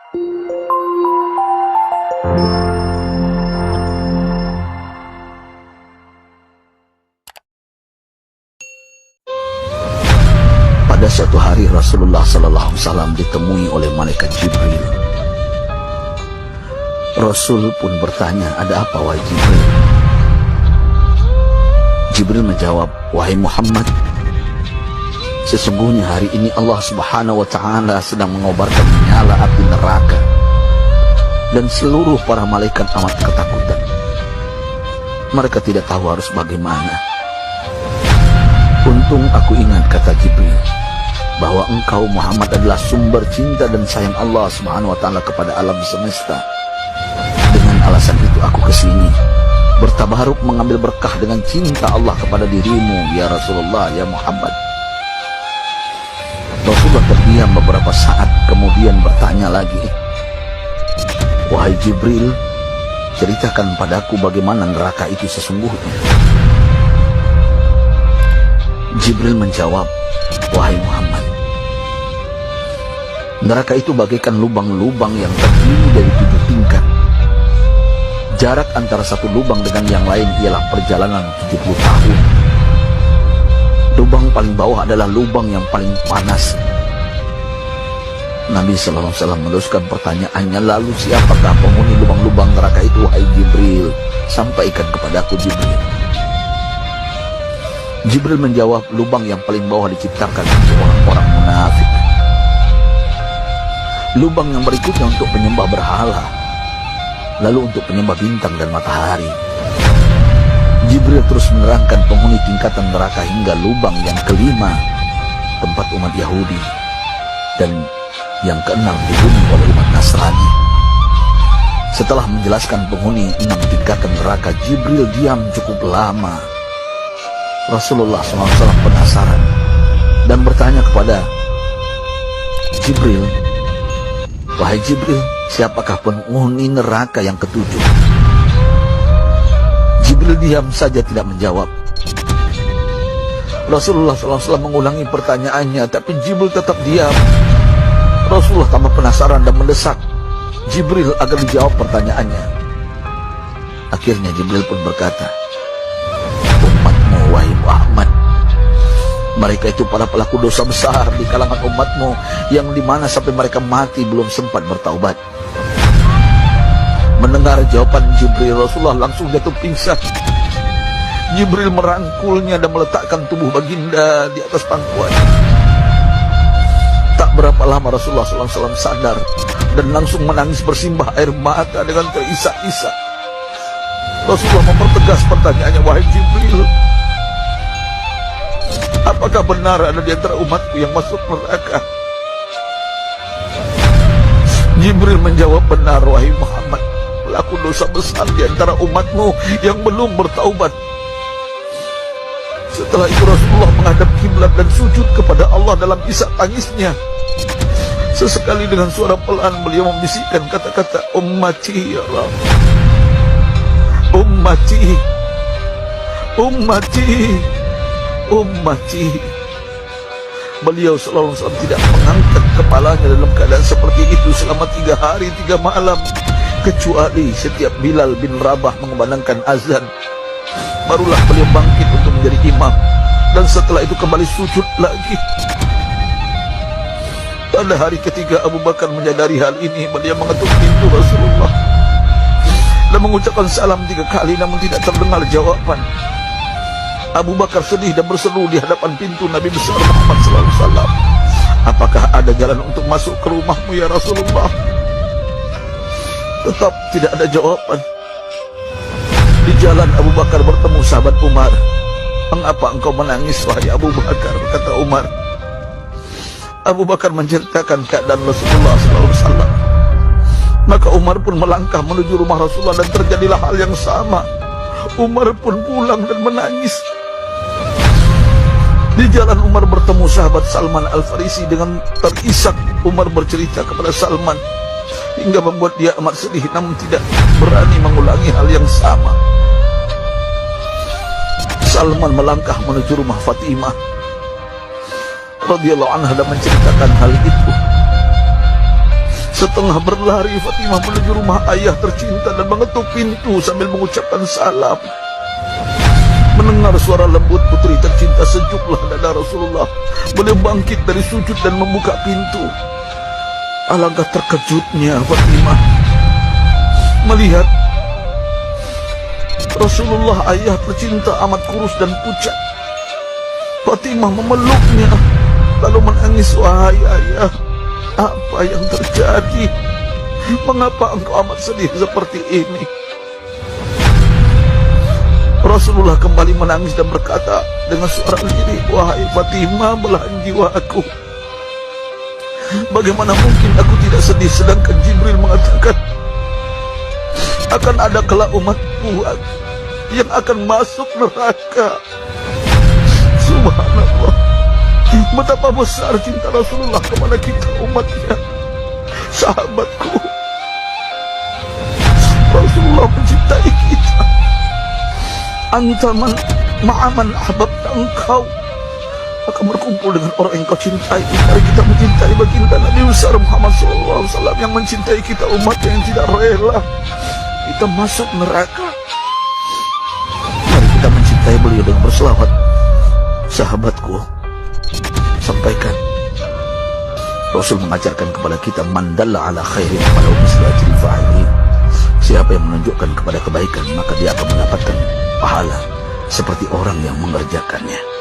Pada suatu hari Rasulullah SAW ditemui oleh malaikat Jibril. Rasul pun bertanya, "Ada apa wahai Jibril?" Jibril menjawab, "Wahai Muhammad, sesungguhnya hari ini Allah Subhanahu wa Ta'ala sedang mengobarkan nyala api neraka, dan seluruh para malaikat amat ketakutan. Mereka tidak tahu harus bagaimana. Untung aku ingat," kata Jibril, "bahwa engkau Muhammad adalah sumber cinta dan sayang Allah Subhanahu wa Ta'ala kepada alam semesta. Dengan alasan itu aku kesini, bertabaruk mengambil berkah dengan cinta Allah kepada dirimu, ya Rasulullah, ya Muhammad." Rasulullah terdiam beberapa saat, kemudian bertanya lagi, "Wahai Jibril, ceritakan padaku bagaimana neraka itu sesungguhnya." Jibril menjawab, "Wahai Muhammad, neraka itu bagaikan lubang-lubang yang terdiri dari 7 tingkat. Jarak antara satu lubang dengan yang lain ialah perjalanan 70 tahun. Lubang paling bawah adalah lubang yang paling panas." Nabi SAW meneruskan pertanyaannya, "Lalu siapakah penghuni lubang-lubang neraka itu, wahai Jibril? Sampaikan kepadaku, Jibril." Jibril menjawab, "Lubang yang paling bawah diciptakan untuk orang-orang munafik. Lubang yang berikutnya untuk penyembah berhala, lalu untuk penyembah bintang dan matahari." Jibril terus menerangkan penghuni tingkatan neraka hingga lubang yang kelima, tempat umat Yahudi, dan yang keenam dihuni oleh umat Nasrani. Setelah menjelaskan penghuni 6 tingkatan neraka, Jibril diam cukup lama. Rasulullah SAW penasaran dan bertanya kepada Jibril, "Wahai Jibril, siapakah penghuni neraka yang ketujuh?" Jibril diam saja tidak menjawab. Rasulullah SAW mengulangi pertanyaannya, tapi Jibril tetap diam. Rasulullah tambah penasaran dan mendesak Jibril agar dijawab pertanyaannya. Akhirnya Jibril pun berkata, "Umatmu, wahai Muhammad, mereka itu para pelaku dosa besar di kalangan umatmu, yang dimana sampai mereka mati belum sempat bertaubat." Mendengar jawaban Jibril, Rasulullah langsung jatuh pingsan. Jibril merangkulnya dan meletakkan tubuh baginda di atas pangkuannya. Tak berapa lama Rasulullah SAW sadar dan langsung menangis bersimbah air mata dengan terisak-isak. Rasulullah mempertegas pertanyaannya, "Wahai Jibril, apakah benar ada di antara umatku yang masuk neraka?" Jibril menjawab, "Benar, wahai Muhammad, pelaku dosa besar di antara umatmu yang belum bertaubat." Setelah itu Rasulullah menghadap kiblat dan sujud kepada Allah dalam isak tangisnya. Sesekali dengan suara pelan beliau membisikkan kata-kata, "Ummati ya Rabb, ummati, ummati, ummati." Beliau SAW tidak mengangkat kepalanya dalam keadaan seperti itu selama 3 hari 3 malam, kecuali setiap Bilal bin Rabah mengumandangkan azan, barulah beliau bangkit untuk menjadi imam, dan setelah itu kembali sujud lagi. Pada hari ketiga Abu Bakar menyadari hal ini, beliau mengetuk pintu Rasulullah dan mengucapkan salam 3 kali, namun tidak terdengar jawaban. Abu Bakar sedih dan berseru di hadapan pintu Nabi besar Muhammad SAW, "Apakah ada jalan untuk masuk ke rumahmu ya Rasulullah?" Tetap tidak ada jawaban. Di jalan Abu Bakar bertemu sahabat Umar. "Mengapa engkau menangis, wahai Abu Bakar?" kata Umar. Abu Bakar menceritakan keadaan Rasulullah SAW. Maka Umar pun melangkah menuju rumah Rasulullah dan terjadilah hal yang sama. Umar pun pulang dan menangis. Di jalan Umar bertemu sahabat Salman Al-Farisi. Dengan terisak Umar bercerita kepada Salman hingga membuat dia amat sedih, namun tidak berani mengulangi hal yang sama. Salman melangkah menuju rumah Fatimah radhiyallahu anha dan menceritakan hal itu. Setengah berlari, Fatimah menuju rumah ayah tercinta dan mengetuk pintu sambil mengucapkan salam. Mendengar suara lembut putri tercinta, sejuklah dada Rasulullah. Beliau bangkit dari sujud dan membuka pintu. Alangkah terkejutnya Fatimah melihat Rasulullah ayah tercinta amat kurus dan pucat. Fatimah memeluknya lalu menangis, "Wahai ayah, apa yang terjadi? Mengapa engkau amat sedih seperti ini?" Rasulullah kembali menangis dan berkata dengan suara lirih, "Wahai Fatimah, belahan jiwa aku. Bagaimana mungkin aku tidak sedih sedangkan Jibril mengatakan akan ada kelak umatku yang akan masuk neraka." Subhanallah, betapa besar cinta Rasulullah kepada kita umatnya. Sahabatku, Rasulullah mencintai kita. Antaman ma'aman ahbabta, engkau akan berkumpul dengan orang yang kau cintai. Mari kita mencintai baginda Nabi besar Muhammad SAW yang mencintai kita umat yang tidak rela kita masuk neraka. Mari kita mencintai beliau dengan berselawat. Sahabatku, sampaikan, Rasul mengajarkan kepada kita, "Mandalla ala khairin falahu mislu ajri fa'ilin." Siapa yang menunjukkan kepada kebaikan, maka dia akan mendapatkan pahala seperti orang yang mengerjakannya.